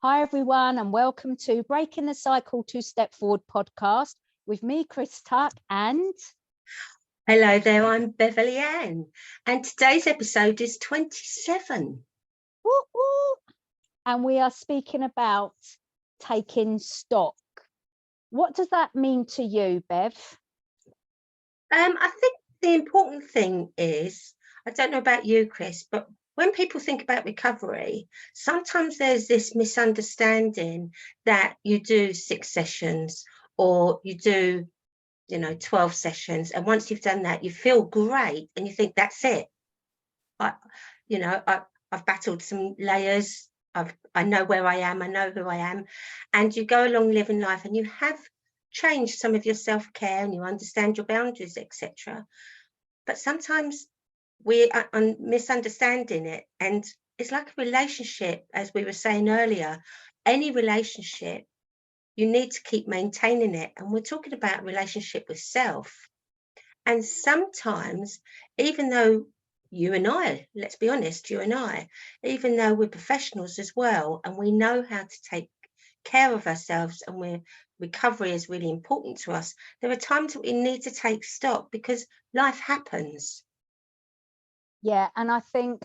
Hi, everyone, and welcome to Breaking the Cycle to Step Forward podcast with me, Chris Tuck, and... Hello there, I'm Beverley Ann, and today's episode is 27. Woo-woo. And we are speaking about taking stock. What does that mean to you, Bev? I think the important thing is, I don't know about you, Chris, but when people think about recovery, sometimes there's this misunderstanding that you do 6 sessions or you do 12 sessions, and once you've done that you feel great and you think that's it. I've battled some layers. I know where I am, I know who I am, and you go along living life and you have changed some of your self-care and you understand your boundaries, etc. But sometimes we are misunderstanding it, and it's like a relationship, as we were saying earlier. Any relationship, you need to keep maintaining it, and we're talking about relationship with self. And sometimes, even though you and I, let's be honest, you and I, even though we're professionals as well, and we know how to take care of ourselves, and recovery is really important to us, there are times that we need to take stock because life happens. Yeah, and I think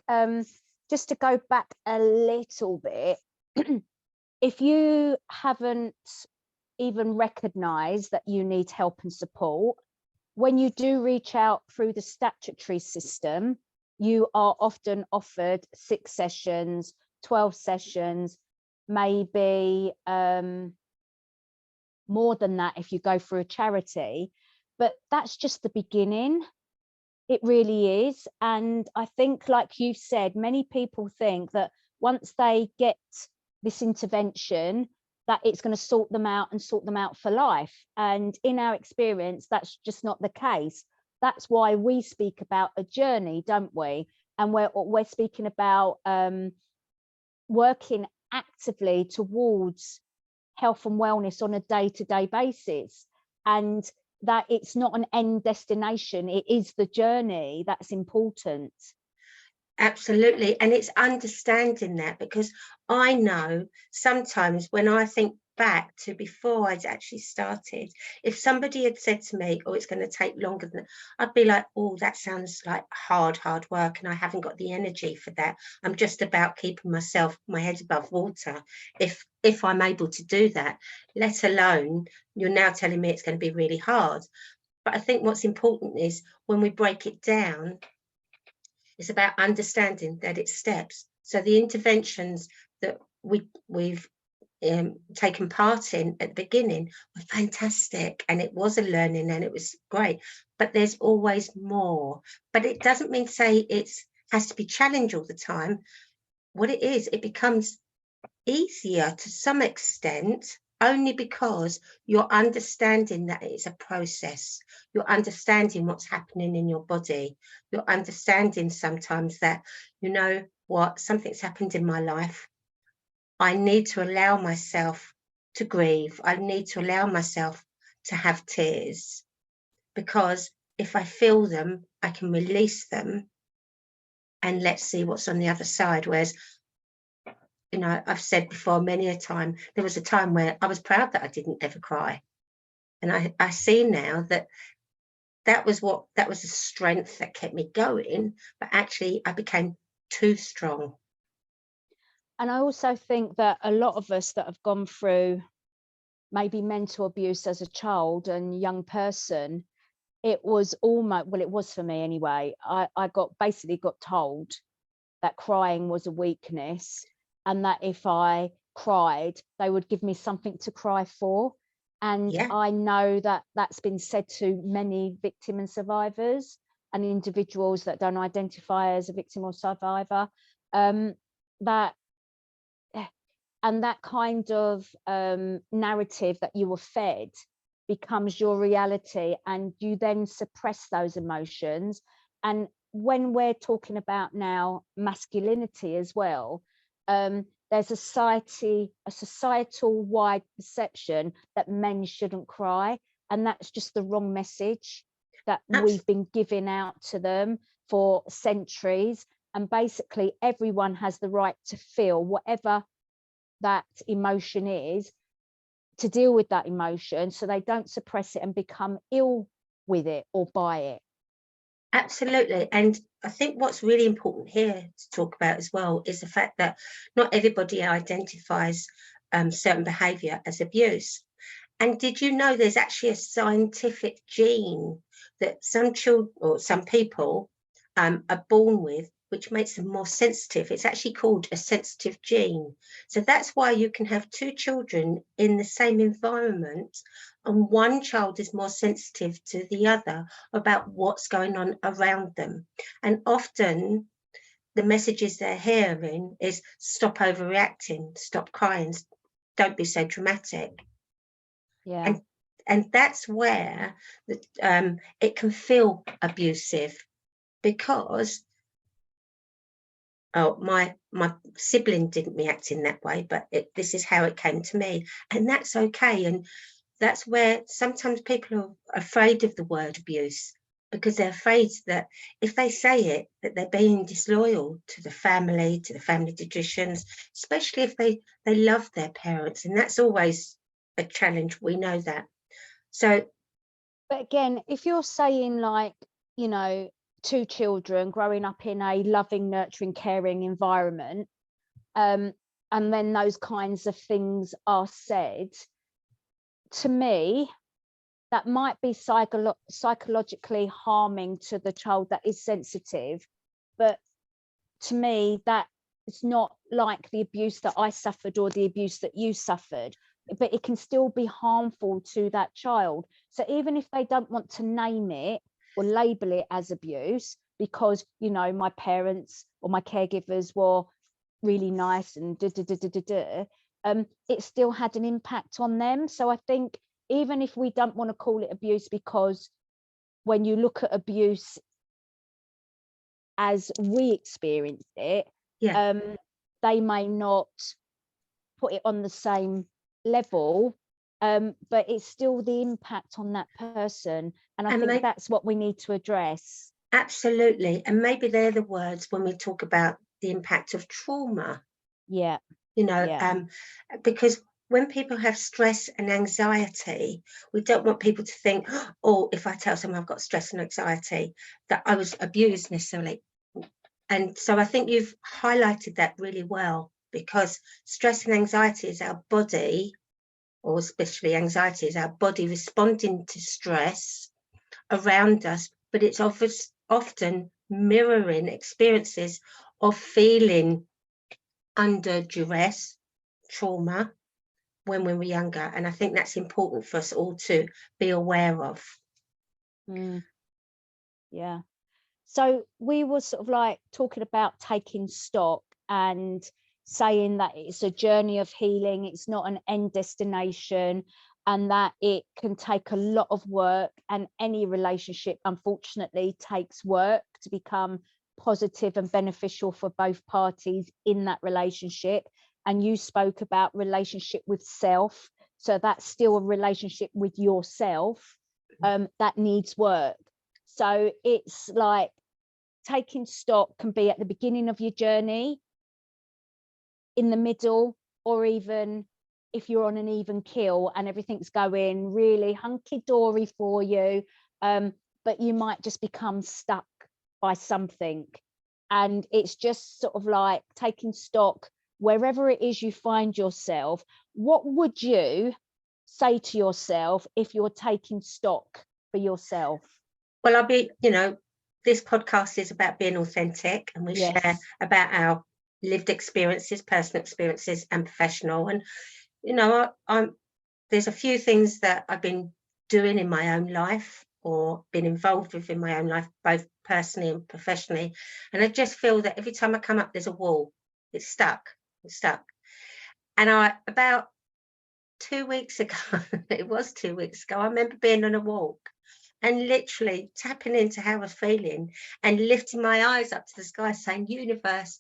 just to go back a little bit, if you haven't even recognised that you need help and support, when you do reach out through the statutory system, you are often offered 6 sessions, 12 sessions, maybe more than that if you go through a charity. But that's just the beginning. It really is. And I think, like you said, many people think that once they get this intervention, that it's going to sort them out for life. And in our experience, that's just not the case. That's why we speak about a journey, don't we? And we're speaking about working actively towards health and wellness on a day-to-day basis, and that it's not an end destination, it is the journey that's important. Absolutely. And it's understanding that, because I know sometimes when I think back to before I'd actually started, if somebody had said to me, oh, it's going to take longer than, I'd be like, oh, that sounds like hard work, and I haven't got the energy for that. I'm just about keeping my head above water if I'm able to do that, let alone you're now telling me it's going to be really hard. But I think what's important is when we break it down, it's about understanding that it's steps. So the interventions that we've taken part in at the beginning were fantastic, and it was a learning and it was great, but there's always more. But it doesn't mean to say it has to be challenged all the time. What it is, it becomes easier to some extent only because you're understanding that it's a process. You're understanding what's happening in your body. You're understanding sometimes that, you know what, something's happened in my life. I need to allow myself to grieve. I need to allow myself to have tears, because if I feel them, I can release them, and let's see what's on the other side. Whereas, I've said before many a time, there was a time where I was proud that I didn't ever cry. And I see now that was a strength that kept me going, but actually I became too strong. And I also think that a lot of us that have gone through maybe mental abuse as a child and young person, it was almost, well, it was for me anyway, I basically got told that crying was a weakness, and that if I cried, they would give me something to cry for. And Yeah. I know that that's been said to many victims and survivors and individuals that don't identify as a victim or survivor, that kind of narrative that you were fed becomes your reality, and you then suppress those emotions. And when we're talking about now masculinity as well, there's a societal wide perception that men shouldn't cry, and that's just the wrong message that we've been giving out to them for centuries. And basically everyone has the right to feel whatever that emotion is, to deal with that emotion so they don't suppress it and become ill with it or by it. Absolutely. And I think what's really important here to talk about as well is the fact that not everybody identifies certain behaviour as abuse. And did you know there's actually a scientific gene that some children or some people are born with, which makes them more sensitive? It's actually called a sensitive gene. So that's why you can have two children in the same environment and one child is more sensitive to the other about what's going on around them. And often the messages they're hearing is stop overreacting, stop crying, don't be so dramatic. Yeah. And that's where it can feel abusive, because my sibling didn't react in that way, but this is how it came to me, and that's okay. And that's where sometimes people are afraid of the word abuse, because they're afraid that if they say it, that they're being disloyal to the family traditions, especially if they love their parents, and that's always a challenge. We know that. So, but again, if you're saying, like, you know, two children growing up in a loving, nurturing, caring environment, and then those kinds of things are said, to me, that might be psychologically harming to the child that is sensitive. But to me, that it's not like the abuse that I suffered or the abuse that you suffered, but it can still be harmful to that child. So even if they don't want to name it or label it as abuse, because, you know, my parents or my caregivers were really nice and it still had an impact on them. So I think even if we don't want to call it abuse, because when you look at abuse as we experienced it, yeah, they may not put it on the same level, but it's still the impact on that person. And I think that's what we need to address. Absolutely. And maybe they're the words when we talk about the impact of trauma. Yeah. You know, Yeah. Because when people have stress and anxiety, we don't want people to think, oh, if I tell someone I've got stress and anxiety, that I was abused necessarily. And so I think you've highlighted that really well, because stress and anxiety is our body, or especially anxiety, is our body responding to stress around us, but it's often mirroring experiences of feeling under duress, trauma, when we were younger. And I think that's important for us all to be aware of. Yeah. So we were sort of like talking about taking stock and saying that it's a journey of healing, it's not an end destination, and that it can take a lot of work, and any relationship unfortunately takes work to become positive and beneficial for both parties in that relationship. And you spoke about relationship with self, so that's still a relationship with yourself that needs work. So it's like taking stock can be at the beginning of your journey, in the middle, or even if you're on an even keel and everything's going really hunky-dory for you, but you might just become stuck by something. And it's just sort of like taking stock wherever it is you find yourself. What would you say to yourself if you're taking stock for yourself? Well, I'll be, this podcast is about being authentic, and we share about our lived experiences, personal experiences and professional. And, there's a few things that I've been doing in my own life or been involved with in my own life, both personally and professionally. And I just feel that every time I come up, there's a wall. It's stuck. And about 2 weeks ago, it was 2 weeks ago, I remember being on a walk and literally tapping into how I was feeling and lifting my eyes up to the sky saying, universe,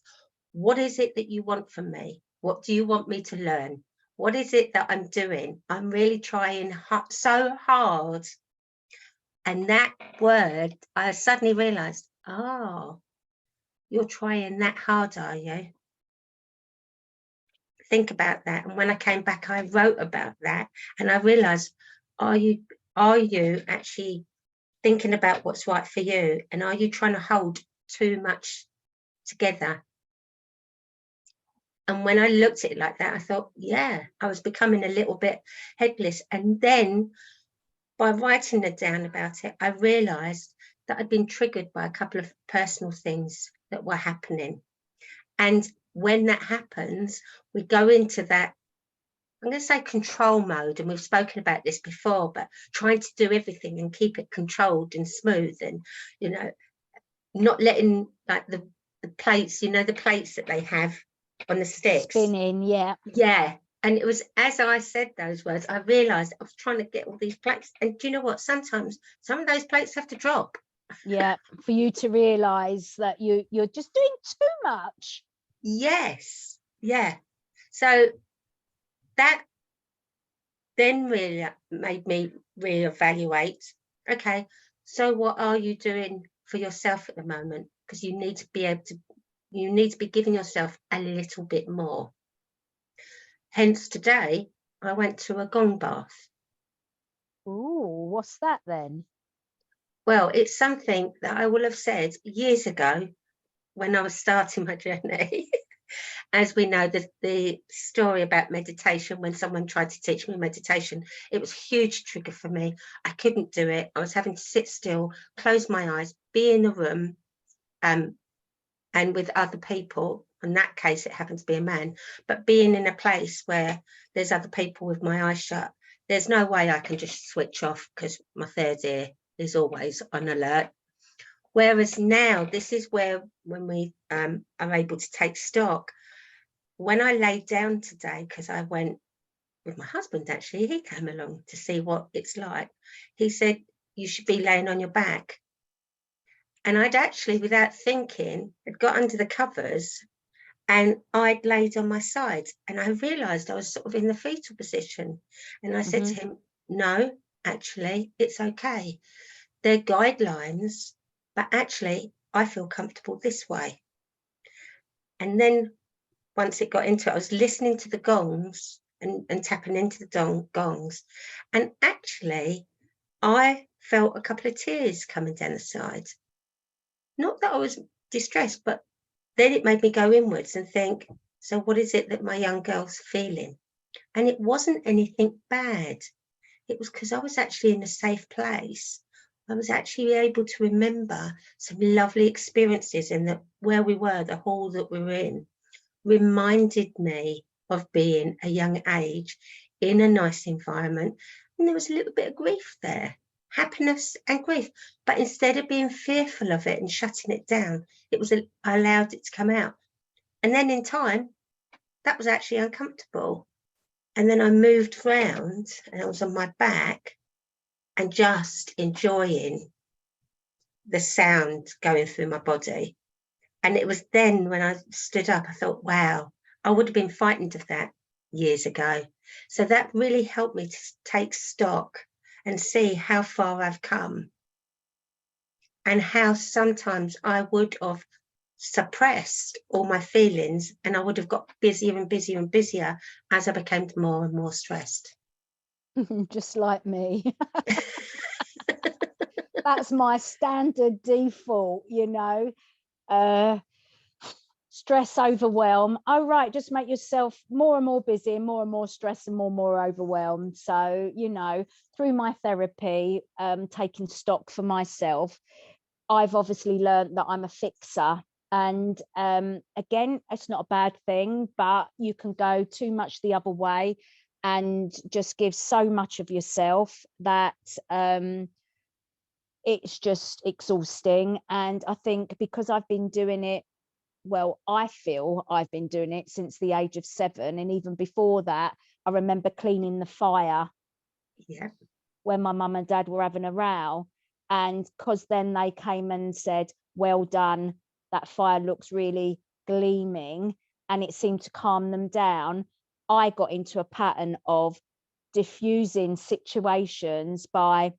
what is it that you want from me? What do you want me to learn? What is it that I'm doing? I'm really trying so hard. And that word, I suddenly realized, oh, you're trying that hard, are you? think about that. And when I came back, I wrote about that, and I realized, are you actually thinking about what's right for you? And are you trying to hold too much together? And when I looked at it like that, I thought, yeah, I was becoming a little bit headless. And then by writing it down about it, I realized that I'd been triggered by a couple of personal things that were happening. And when that happens, we go into that, I'm going to say control mode. And we've spoken about this before, but trying to do everything and keep it controlled and smooth, and, you know, not letting, like, the plates, you know, the plates that they have on the sticks spinning. Yeah. And it was, as I said those words, I realized I was trying to get all these plates, and do you know what, sometimes some of those plates have to drop. Yeah, for you to realize that you're just doing too much. Yes. Yeah. So that then really made me reevaluate, okay, so what are you doing for yourself at the moment? Because you need to be giving yourself a little bit more. Hence today I went to a gong bath. Ooh, what's that then? Well, it's something that I will have said years ago when I was starting my journey. As we know, the story about meditation, when someone tried to teach me meditation, it was a huge trigger for me. I couldn't do it. I was having to sit still, close my eyes, be in a room, and with other people. In that case, it happened to be a man, but being in a place where there's other people with my eyes shut, there's no way I can just switch off, because my third ear is always on alert. Whereas now, this is where, when we are able to take stock, when I laid down today, because I went with my husband, actually, he came along to see what it's like. He said, you should be laying on your back. And I'd actually, without thinking, had got under the covers and I'd laid on my side. And I realised I was sort of in the fetal position. And I said to him, no, actually, it's okay. They're guidelines, but actually, I feel comfortable this way. And then once it got into it, I was listening to the gongs and tapping into the gongs. And actually, I felt a couple of tears coming down the side. Not that I was distressed, but then it made me go inwards and think, so what is it that my young girl's feeling? And it wasn't anything bad. It was because I was actually in a safe place. I was actually able to remember some lovely experiences in where we were, the hall that we were in, reminded me of being a young age in a nice environment. And there was a little bit of grief there, happiness and grief. But instead of being fearful of it and shutting it down, I allowed it to come out. And then in time, that was actually uncomfortable. And then I moved round and I was on my back and just enjoying the sound going through my body. And it was then when I stood up, I thought, wow, I would have been frightened of that years ago. So that really helped me to take stock and see how far I've come, and how sometimes I would have suppressed all my feelings and I would have got busier and busier and busier as I became more and more stressed. Just like me. That's my standard default, you know. Stress, overwhelm. Oh, right, just make yourself more and more busy and more stressed and more overwhelmed. So, you know, through my therapy, taking stock for myself, I've obviously learned that I'm a fixer. And again, it's not a bad thing, but you can go too much the other way and just give so much of yourself that it's just exhausting. And I think because I've been doing it, well, I feel I've been doing it since the age of 7. And even before that, I remember cleaning the fire when my mum and dad were having a row. And because then they came and said, well done, that fire looks really gleaming, and it seemed to calm them down. I got into a pattern of diffusing situations by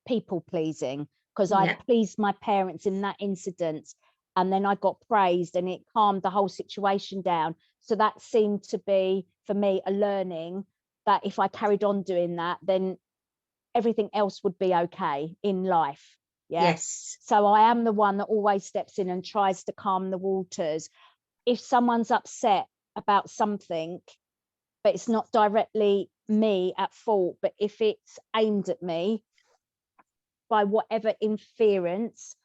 people pleasing, because I pleased my parents in that incident. and then I got praised and it calmed the whole situation down. So that seemed to be, for me, a learning that if I carried on doing that, then everything else would be okay in life. Yeah. Yes. So I am the one that always steps in and tries to calm the waters. If someone's upset about something, but it's not directly me at fault, but if it's aimed at me by whatever interference,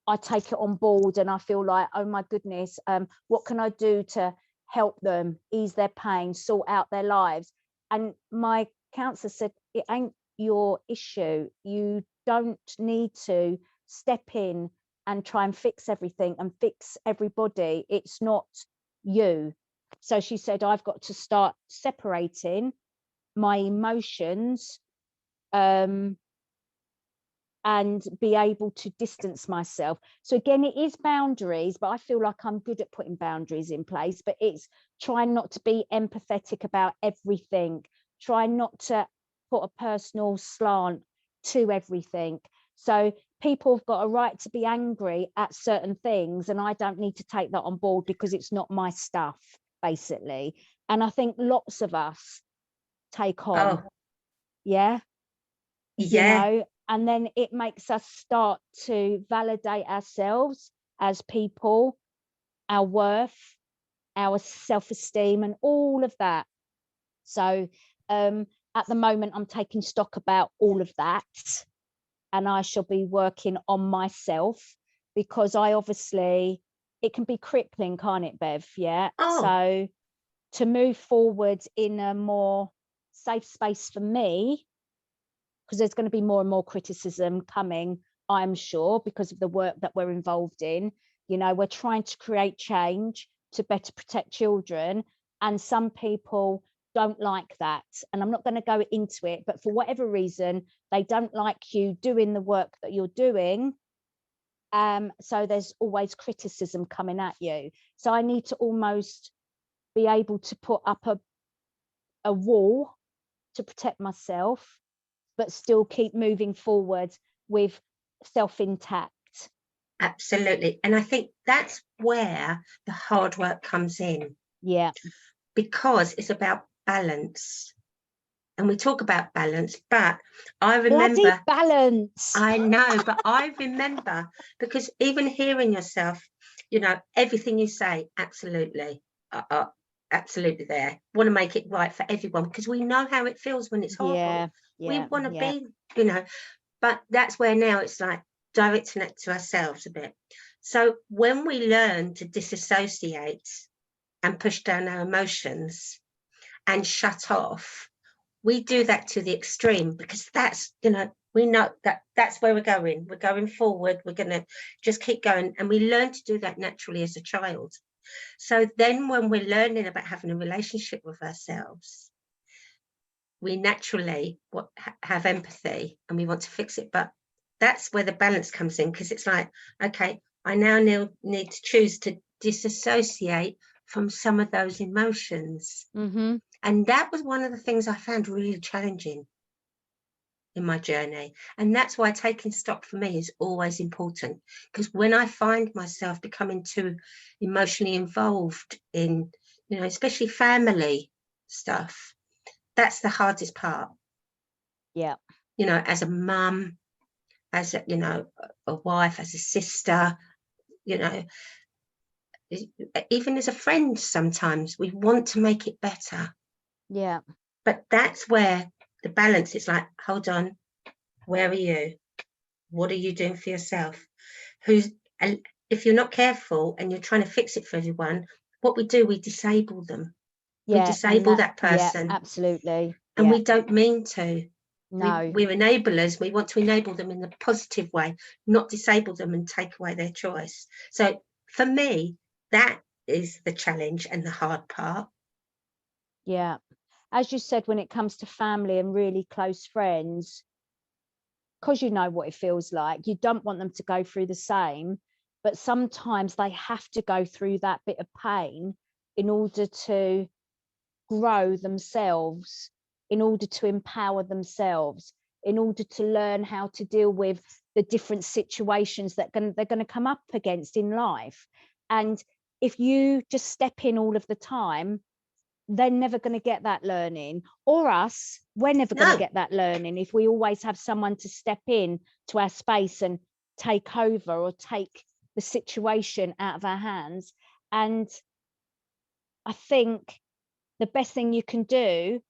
I take it on board and I feel like, oh my goodness, what can I do to help them ease their pain, sort out their lives? And my counsellor said, it ain't your issue. You don't need to step in and try and fix everything and fix everybody. It's not you. So she said, I've got to start separating my emotions, and be able to distance myself. So again, it is boundaries, but I feel like I'm good at putting boundaries in place, but it's trying not to be empathetic about everything, try not to put a personal slant to everything. So people have got a right to be angry at certain things, and I don't need to take that on board because it's not my stuff, basically. And I think lots of us take on, Yeah. you know, and then it makes us start to validate ourselves as people, our worth, our self-esteem, and all of that. So at the moment, I'm taking stock about all of that, and I shall be working on myself, because I obviously, it can be crippling, can't it, Bev? Yeah. So to move forward in a more safe space for me, because there's going to be more and more criticism coming, I'm sure, because of the work that we're involved in. You know, we're trying to create change to better protect children, and some people don't like that. And I'm not going to go into it, but for whatever reason, they don't like you doing the work that you're doing. So there's always criticism coming at you. So I need to almost be able to put up a wall to protect myself, but still keep moving forward with self intact. Absolutely. And I think that's where the hard work comes in. Yeah. Because it's about balance. And we talk about balance, but I remember bloody balance. I know, but I remember, because even hearing yourself, you know, everything you say, absolutely, absolutely there. Want to make it right for everyone, because we know how it feels when it's horrible. We want to be, you know, but that's where now it's like directing it to ourselves a bit. So when we learn to disassociate and push down our emotions and shut off, we do that to the extreme, because that's, you know, we know that that's where we're going forward, we're going to just keep going, and we learn to do that naturally as a child. So then when we're learning about having a relationship with ourselves, we naturally have empathy and we want to fix it. But that's where the balance comes in, because it's like, okay, I now need to choose to disassociate from some of those emotions. Mm-hmm. And that was one of the things I found really challenging in my journey. And that's why taking stock for me is always important, because when I find myself becoming too emotionally involved in, you know, especially family stuff, that's the hardest part. Yeah. You know, as a mum, as a, you know, a wife, as a sister, you know, even as a friend, sometimes we want to make it better. Yeah. But that's where the balance is like, hold on, where are you? What are you doing for yourself? And if you're not careful and you're trying to fix it for everyone, what we do, we disable them. Yeah. We disable that person. Yeah, absolutely. And we don't mean to. No. We're enablers. We want to enable them in the positive way, not disable them and take away their choice. So for me, that is the challenge and the hard part. Yeah. As you said, when it comes to family and really close friends, because you know what it feels like, you don't want them to go through the same, but sometimes they have to go through that bit of pain in order to grow themselves, in order to empower themselves, in order to learn how to deal with the different situations that they're going to come up against in life. And if you just step in all of the time, they're never going to get that learning. Or us, we're never going to get that learning if we always have someone to step in to our space and take over or take the situation out of our hands. And I think the best thing you can do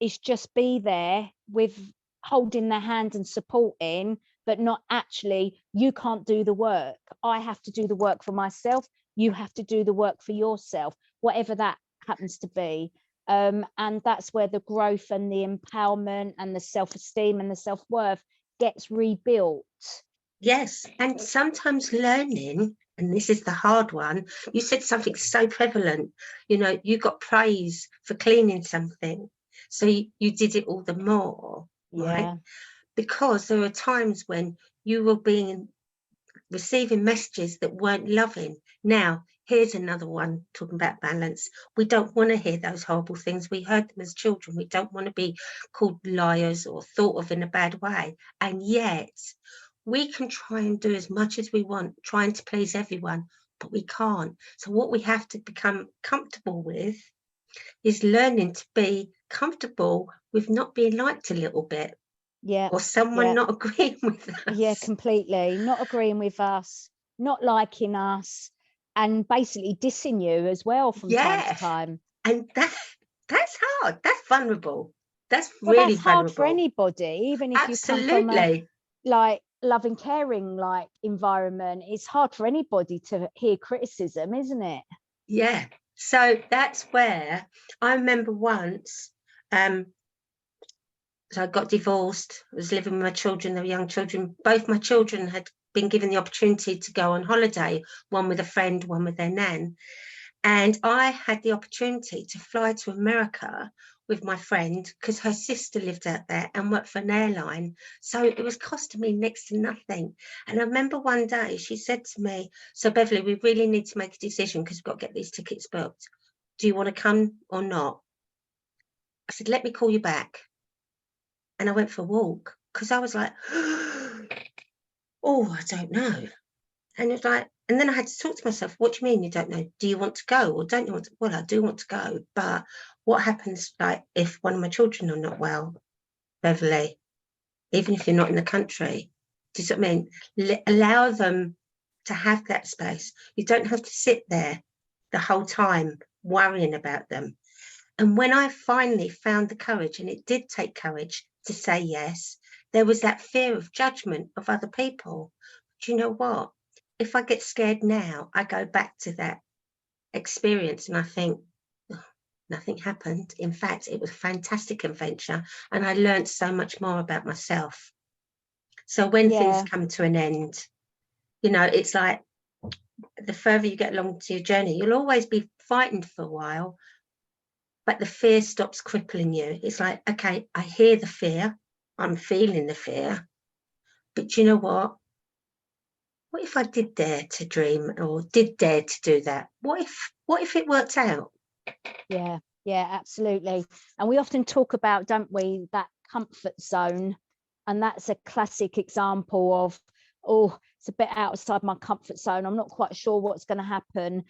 is just be there with holding their hand and supporting, but not actually, you can't do the work. I have to do the work for myself. You have to do the work for yourself, whatever that happens to be. And that's where the growth and the empowerment and the self-esteem and the self-worth gets rebuilt. Yes, and sometimes learning, and this is the hard one, you said something so prevalent, you know, you got praise for cleaning something, so you did it all the more, right? Because there are times when you were receiving messages that weren't loving. Now, here's another one talking about balance. We don't want to hear those horrible things. We heard them as children. We don't want to be called liars or thought of in a bad way. And yet, we can try and do as much as we want, trying to please everyone, but we can't. So what we have to become comfortable with is learning to be comfortable with not being liked a little bit. Yeah. Or someone not agreeing with us. Yeah, completely. Not agreeing with us, not liking us, and basically dissing you as well from time to time. And that's hard. That's vulnerable. That's Well, really that's hard vulnerable for anybody, even if you come from a like loving, caring like environment. It's hard for anybody to hear criticism, isn't it? Yeah. So that's where I remember once, so I got divorced. I was living with my children, they were young children. Both my children had been given the opportunity to go on holiday, one with a friend, one with their nan. And I had the opportunity to fly to America with my friend because her sister lived out there and worked for an airline. So it was costing me next to nothing. And I remember one day she said to me, so Beverley, we really need to make a decision because we've got to get these tickets booked. Do you want to come or not? I said, let me call you back. And I went for a walk because I was like, oh, I don't know. And it's like, and then I had to talk to myself, what do you mean you don't know? Do you want to go or don't you want to? Well, I do want to go, but what happens like if one of my children are not well, Beverley, even if you're not in the country? Do you see what I mean? Allow them to have that space. You don't have to sit there the whole time worrying about them. And when I finally found the courage, and it did take courage to say yes, there was that fear of judgment of other people. Do you know what? If I get scared now, I go back to that experience and I think, oh, nothing happened. In fact, it was a fantastic adventure and I learned so much more about myself. So when things come to an end, you know, it's like the further you get along to your journey, you'll always be frightened for a while, but the fear stops crippling you. It's like, okay, I hear the fear, I'm feeling the fear, but you know what? What if I did dare to dream or did dare to do that? What if it worked out? Yeah, absolutely. And we often talk about, don't we, that comfort zone. And that's a classic example of, oh, it's a bit outside my comfort zone. I'm not quite sure what's going to happen.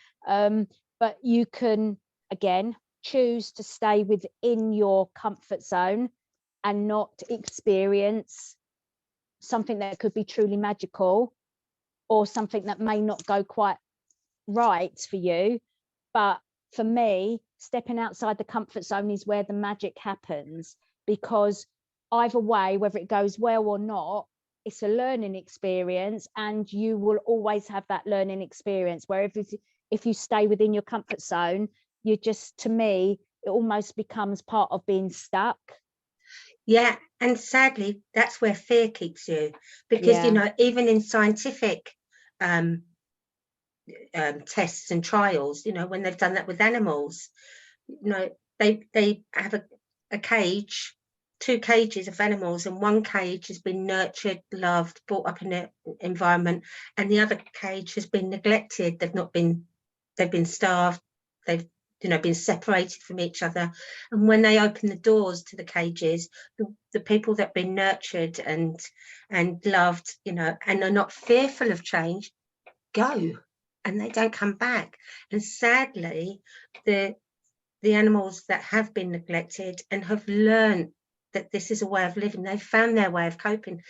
But you can, again, choose to stay within your comfort zone and not experience something that could be truly magical or something that may not go quite right for you. But for me, stepping outside the comfort zone is where the magic happens, because either way, whether it goes well or not, it's a learning experience, and you will always have that learning experience. Where if you stay within your comfort zone, you just, to me, it almost becomes part of being stuck. Yeah, and sadly, that's where fear keeps you, because you know, even in scientific tests and trials, you know, when they've done that with animals, you know, they have a cage, 2 cages of animals, and one cage has been nurtured, loved, brought up in an environment, and the other cage has been neglected. They've been starved, they've you know, being separated from each other. And when they open the doors to the cages, the people that have been nurtured and loved, you know, and are not fearful of change, go, and they don't come back. And sadly, the animals that have been neglected and have learned that this is a way of living, they've found their way of coping.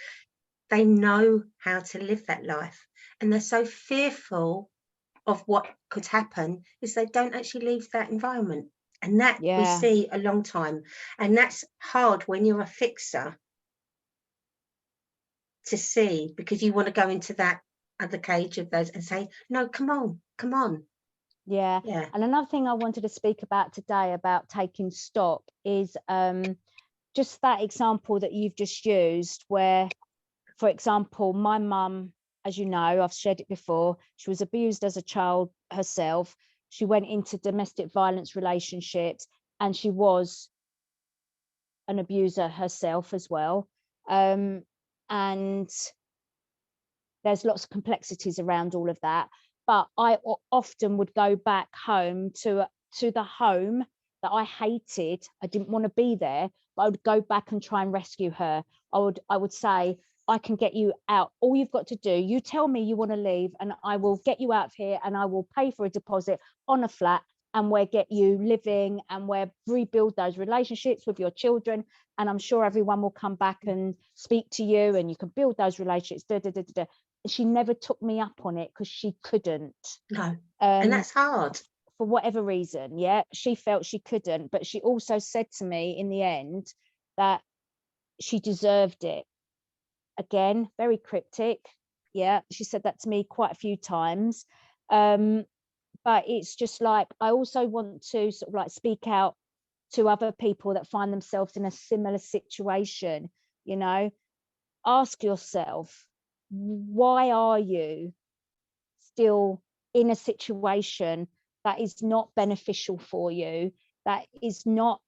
They know how to live that life, and they're so fearful of what could happen is they don't actually leave that environment. And that we see a long time, and that's hard when you're a fixer to see, because you want to go into that other cage of those and say, no, come on. Yeah. And another thing I wanted to speak about today about taking stock is just that example that you've just used, where, for example, my mum, as you know, I've shared it before, she was abused as a child herself. She went into domestic violence relationships, and she was an abuser herself as well. And there's lots of complexities around all of that. But I often would go back home to the home that I hated. I didn't want to be there, but I would go back and try and rescue her. I would say, I can get you out. All you've got to do, you tell me you want to leave, and I will get you out of here, and I will pay for a deposit on a flat, and we'll get you living, and we'll rebuild those relationships with your children. And I'm sure everyone will come back and speak to you, and you can build those relationships. She never took me up on it because she couldn't. No. And that's hard. For whatever reason, she felt she couldn't. But she also said to me in the end that she deserved it. Again, very cryptic. She said that to me quite a few times. But it's just like, I also want to sort of like speak out to other people that find themselves in a similar situation. You know, ask yourself, why are you still in a situation that is not beneficial for you, that is not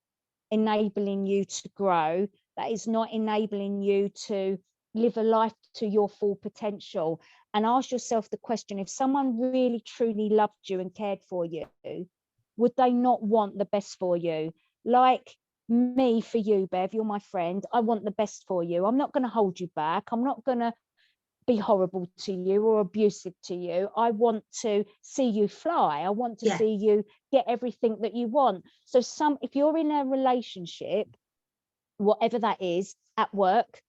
enabling you to grow, that is not enabling you to live a life to your full potential? And ask yourself the question, if someone really truly loved you and cared for you, would they not want the best for you? Like me for you, Bev, you're my friend, I want the best for you. I'm not going to hold you back. I'm not going to be horrible to you or abusive to you. I want to see you fly. I want to see you get everything that you want. So if you're in a relationship, whatever that is, at work,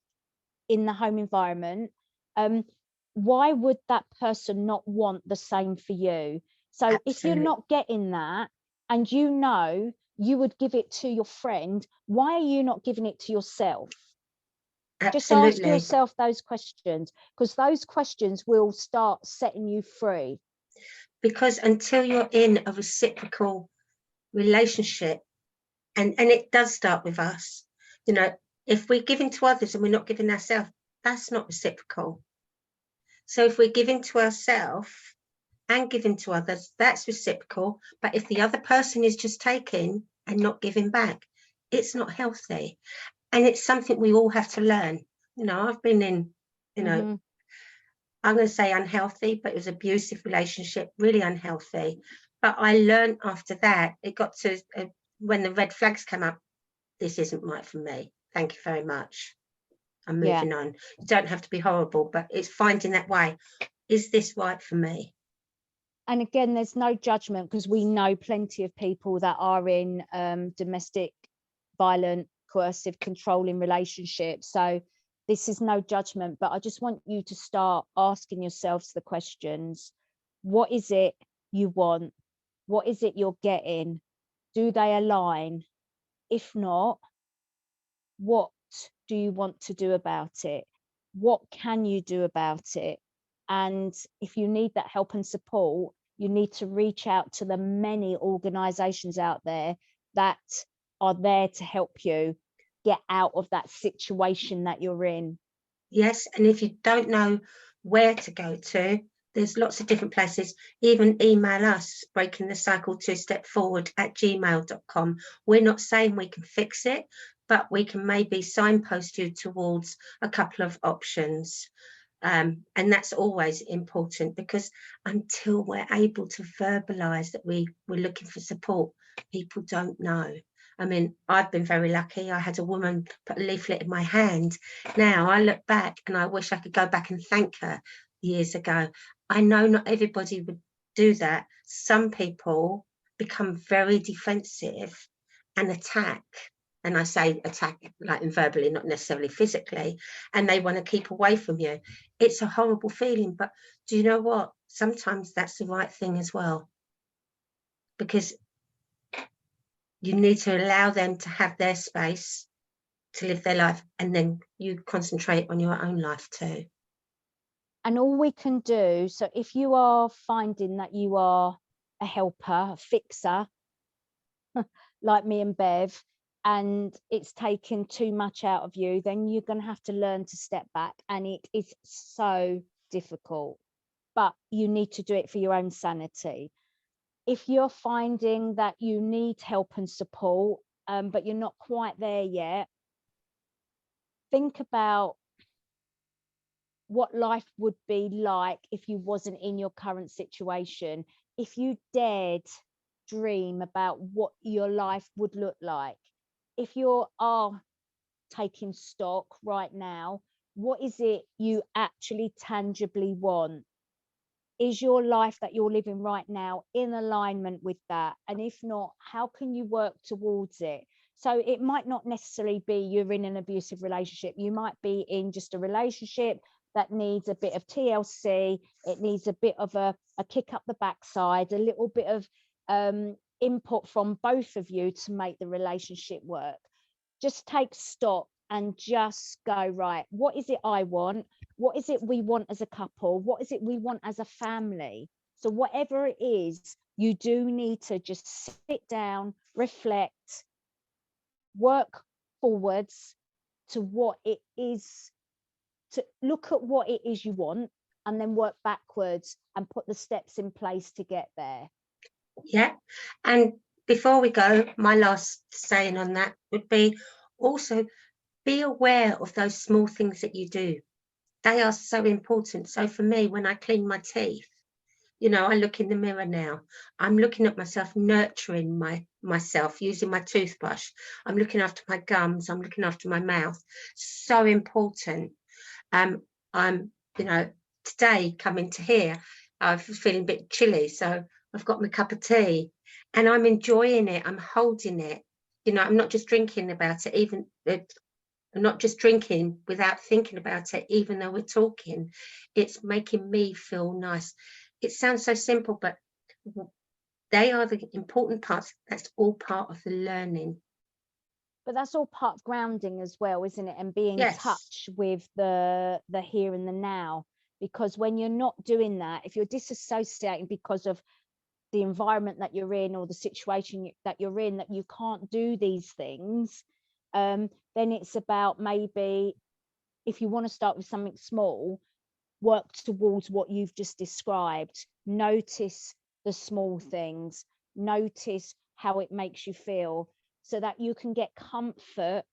in the home environment, why would that person not want the same for you? So Absolutely. If you're not getting that, and you know you would give it to your friend, why are you not giving it to yourself? Absolutely. Just ask yourself those questions, because those questions will start setting you free. Because until you're in a reciprocal relationship, and it does start with us, you know, if we're giving to others and we're not giving ourselves, that's not reciprocal. So if we're giving to ourselves and giving to others, that's reciprocal. But if the other person is just taking and not giving back, it's not healthy. And it's something we all have to learn. You know, I've been in, you know, I'm going to say unhealthy, but it was an abusive relationship, really unhealthy. But I learned after that, it got to when the red flags came up, this isn't right for me. Thank you very much. I'm moving on. You don't have to be horrible, but it's finding that way. Is this right for me? And again, there's no judgment, because we know plenty of people that are in domestic, violent, coercive, controlling relationships. So this is no judgment, but I just want you to start asking yourselves the questions. What is it you want? What is it you're getting? Do they align? If not, what do you want to do about it? What can you do about it? And if you need that help and support, you need to reach out to the many organizations out there that are there to help you get out of that situation that you're in. Yes, and if you don't know where to go to, there's lots of different places. Even email us, BreakingTheCycleToStepForward@gmail.com. We're not saying we can fix it, but we can maybe signpost you towards a couple of options. And that's always important, because until we're able to verbalise that we're looking for support, people don't know. I mean, I've been very lucky. I had a woman put a leaflet in my hand. Now I look back and I wish I could go back and thank her years ago. I know not everybody would do that. Some people become very defensive and attack. And I say attack like verbally, not necessarily physically, and they want to keep away from you. It's a horrible feeling, but do you know what? Sometimes that's the right thing as well, because you need to allow them to have their space to live their life, and then you concentrate on your own life too. And all we can do, so if you are finding that you are a helper, a fixer, like me and Bev, and it's taken too much out of you, then you're going to have to learn to step back. And it is so difficult, but you need to do it for your own sanity. If you're finding that you need help and support, but you're not quite there yet, think about what life would be like if you wasn't in your current situation. If you dared dream about what your life would look like, if you are taking stock right now, what is it you actually tangibly want? Is your life that you're living right now in alignment with that? And if not, how can you work towards it? So it might not necessarily be you're in an abusive relationship. You might be in just a relationship that needs a bit of TLC. It needs a bit of a kick up the backside, a little bit of input from both of you to make the relationship work. Just take stock and just go, right, what is it I want? What is it we want as a couple? What is it we want as a family? So whatever it is, you do need to just sit down, reflect, work forwards to what it is, to look at what it is you want, and then work backwards and put the steps in place to get there. Yeah. And before we go, my last saying on that would be also be aware of those small things that you do. They are so important. So for me, when I clean my teeth, you know, I look in the mirror now. I'm looking at myself, nurturing myself, using my toothbrush. I'm looking after my gums. I'm looking after my mouth. So important. I'm, you know, today coming to here, I was feeling a bit chilly, so I've got my cup of tea, and I'm enjoying it. I'm holding it. You know, I'm not just drinking about it. I'm not just drinking without thinking about it, even though we're talking. It's making me feel nice. It sounds so simple, but they are the important parts. That's all part of the learning. But that's all part of grounding as well, isn't it? And being in touch with the here and the now. Because when you're not doing that, if you're disassociating because of the environment that you're in or the situation that you're in, that you can't do these things, then it's about, maybe if you want to start with something small, work towards what you've just described. Notice the small things, notice how it makes you feel, so that you can get comfort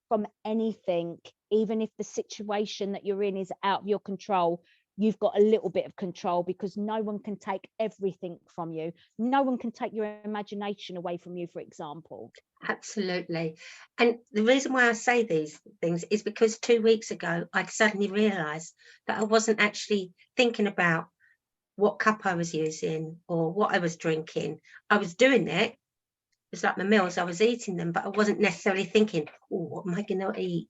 from anything. Even if the situation that you're in is out of your control, you've got a little bit of control, because no one can take everything from you. No one can take your imagination away from you, for example. Absolutely. And the reason why I say these things is because 2 weeks ago, I'd suddenly realised that I wasn't actually thinking about what cup I was using or what I was drinking. I was doing it. It's like my meals, I was eating them, but I wasn't necessarily thinking, oh, what am I going to eat?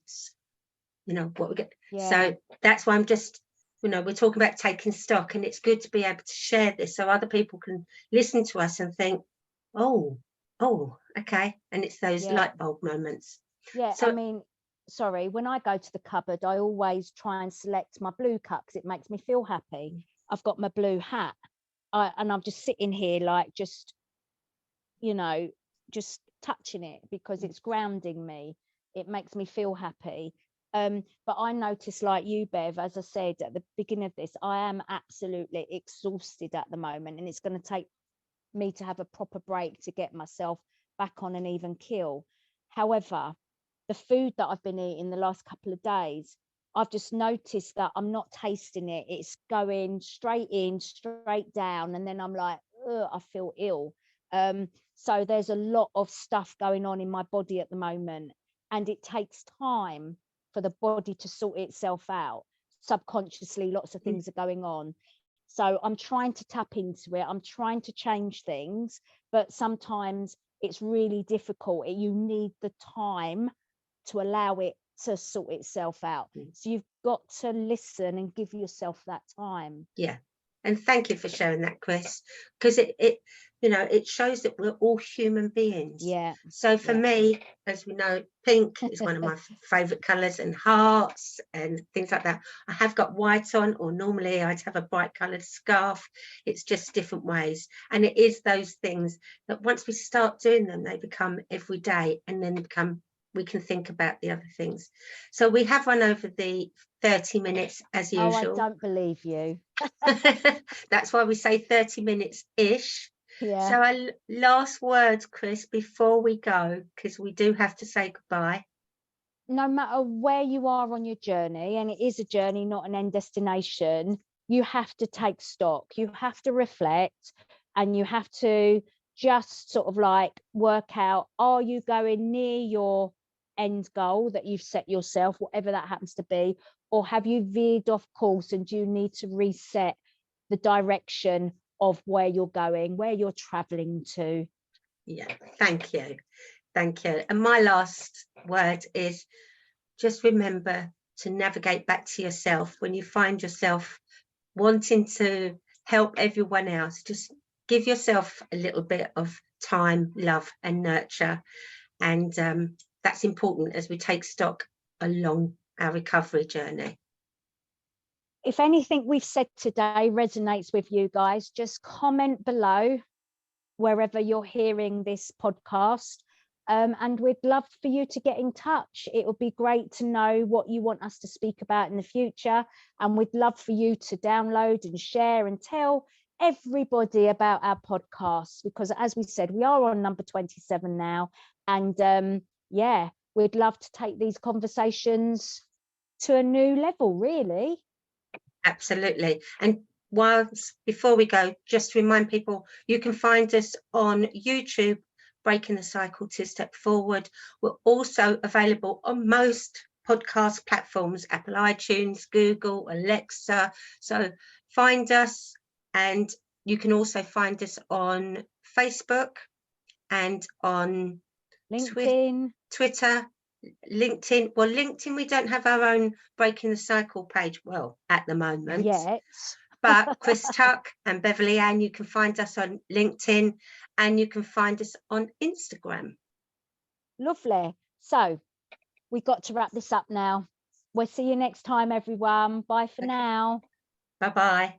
You know, what we get. Yeah. So that's why I'm just, you know, we're talking about taking stock, and it's good to be able to share this so other people can listen to us and think, oh, okay. And it's those light bulb moments. Yeah, So, I mean, sorry, when I go to the cupboard, I always try and select my blue cup because it makes me feel happy. I've got my blue hat, and I'm just sitting here, like, just, you know, just touching it because it's grounding me. It makes me feel happy. But I notice, like you, Bev, as I said at the beginning of this, I am absolutely exhausted at the moment, and it's going to take me to have a proper break to get myself back on an even keel. However, the food that I've been eating the last couple of days, I've just noticed that I'm not tasting it. It's going straight in, straight down. And then I'm like, ugh, I feel ill. So there's a lot of stuff going on in my body at the moment. And it takes time for the body to sort itself out. Subconsciously, lots of things are going on. So I'm trying to tap into it. I'm trying to change things, but sometimes it's really difficult. You need the time to allow it to sort itself out. So you've got to listen and give yourself that time. Yeah. And thank you for sharing that, Chris, because it you know, it shows that we're all human beings. Yeah. So for me, as we know, pink is one of my favorite colors, and hearts and things like that. I have got white on, or normally I'd have a bright colored scarf. It's just different ways. And it is those things that once we start doing them, they become everyday, and then we can think about the other things. So we have run over the 30 minutes as usual. Oh, I don't believe you. That's why we say 30 minutes-ish. Yeah. So our last words, Chris, before we go, because we do have to say goodbye. No matter where you are on your journey, and it is a journey, not an end destination, you have to take stock. You have to reflect, and you have to just sort of like work out, are you going near your end goal that you've set yourself, whatever that happens to be, or have you veered off course and do you need to reset the direction of where you're going, where you're traveling to? Yeah, thank you. And my last word is just remember to navigate back to yourself when you find yourself wanting to help everyone else. Just give yourself a little bit of time, love and nurture, and that's important as we take stock along our recovery journey. If anything we've said today resonates with you guys, just comment below wherever you're hearing this podcast, and we'd love for you to get in touch. It would be great to know what you want us to speak about in the future, and we'd love for you to download and share and tell everybody about our podcasts, because as we said, we are on number 27 now, and yeah, we'd love to take these conversations to a new level, really. Absolutely. And before we go, just to remind people, you can find us on YouTube, Breaking the Cycle to Step Forward. We're also available on most podcast platforms, Apple iTunes, Google, Alexa. So find us, and you can also find us on Facebook and on LinkedIn, Twitter, LinkedIn. Well, LinkedIn, we don't have our own Breaking the Cycle page, well, at the moment yet. But Chris Tuck and Beverley Ann, you can find us on LinkedIn, and you can find us on Instagram. Lovely. So we've got to wrap this up now. We'll see you next time, everyone. Bye for now. Bye-bye.